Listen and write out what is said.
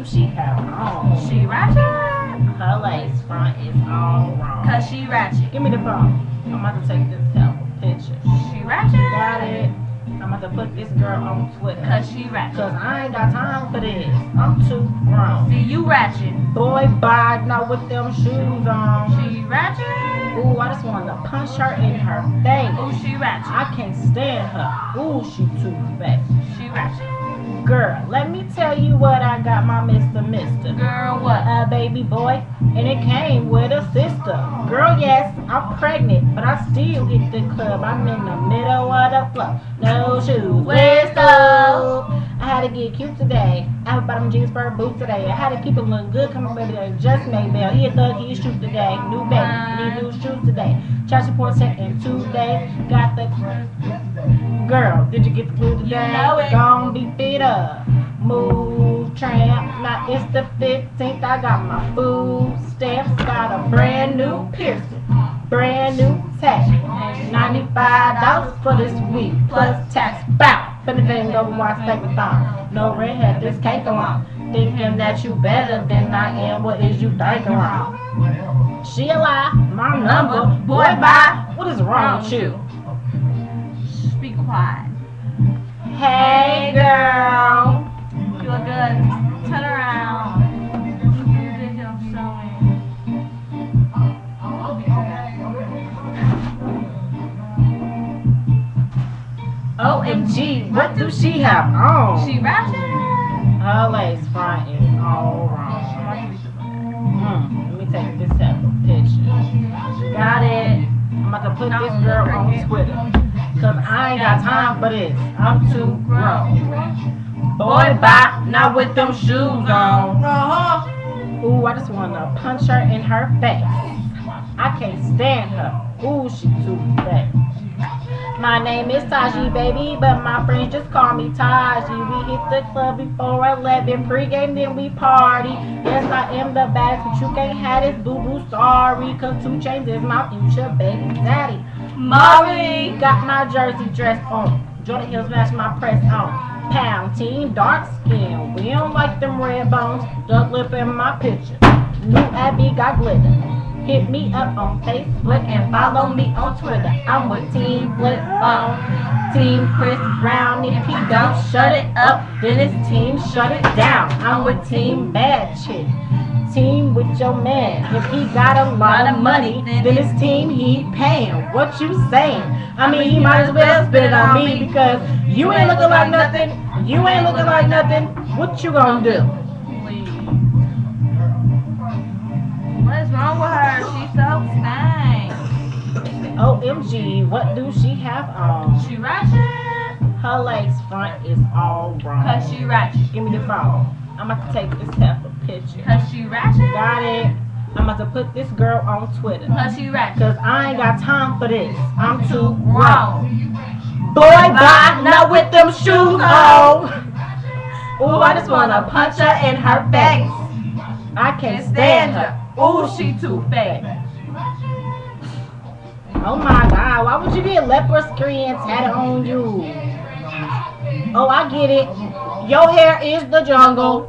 she have on? She ratchet. Her lace front is all wrong. Cause she ratchet. Give me the phone. I'm about to take this sample picture. She ratchet. Got it. I'm about to put this girl on Twitter. Cause she ratchet. Cause I ain't got time for this. I'm too grown. See, you ratchet. Boy, bye, not with them shoes on. She ratchet. Ooh, I just wanted to punch her in her face. Ooh, she ratchet. I can't stand her. Ooh, she too fat. She ratchet. Girl, let me tell you what I got my Mister. Girl, what? A baby boy, and it came with a sister. Girl, yes, I'm pregnant, but I still hit the club. I'm in the middle of the floor. No shoes, where's those? I had to get cute today. I have bottom jeans for boots today. I had to keep it looking good coming baby today. Just made bail. He a thug, he a shoot today. New baby, need new shoes today. Child support check in 2 days. Got the girl, did you get the food today? You know it. Gon' be fit up. Move, tramp. Now it's the 15th. I got my food stamps. Got a brand new piercing. Brand new tax. $95 for this week plus tax. Bow. Anything go watch take the thumb. No redhead, this can't go on. Thinking that you better than I am. What is you thinking wrong? She a lie. My number. Boy, bye. What is wrong with you? Be quiet. Hey, girl. You look good. Turn around. Video showing. OMG, what do she have on? She ratchet. Her lace front is all wrong. Let me take this sample picture. Got it. I'm about to put this girl on Twitter. Cause I ain't got time for this. I'm too grown. Boy, bye, not with them shoes on. Ooh, I just wanna punch her in her face. I can't stand her. Ooh, she too fat. My name is Taji, baby, but my friends just call me Taji. We hit the club before 11, pregame, then we party. Yes, I am the best, but you can't have this boo-boo, sorry. Cause 2 Chainz is my future baby daddy. Maury got my jersey dress on. Jordan Hills match my press on. Pound team, dark skin. We don't like them red bones. Duck lip in my picture. New Abby got glitter. Hit me up on Facebook and follow me on Twitter. I'm with Team Flip Team Chris Brown. If he don't shut it up, then it's Team Shut It Down. I'm with Team Bad Chick. Team with your man. If he got a lot of money, then it's Team he paying. What you saying? I mean, he might as well spit it on me because you ain't looking like nothing. You ain't looking like nothing. What you gonna do? What is wrong with her? She's so stank. OMG, what do she have on? She ratchet. Her lace front is all wrong. Cause she ratchet. Give me the phone. I'm about to take this sample picture. Cause she ratchet. Got it. I'm about to put this girl on Twitter. Cause she ratchet. Cause I ain't got time for this. I'm too grown. Wrong. Boy, bye, not with them shoes on. Ooh, I just wanna punch her in her face. I can't stand her. Ooh, she too fat. Oh my God, why would you get leopard skin tatted on you? Oh, I get it. Your hair is the jungle.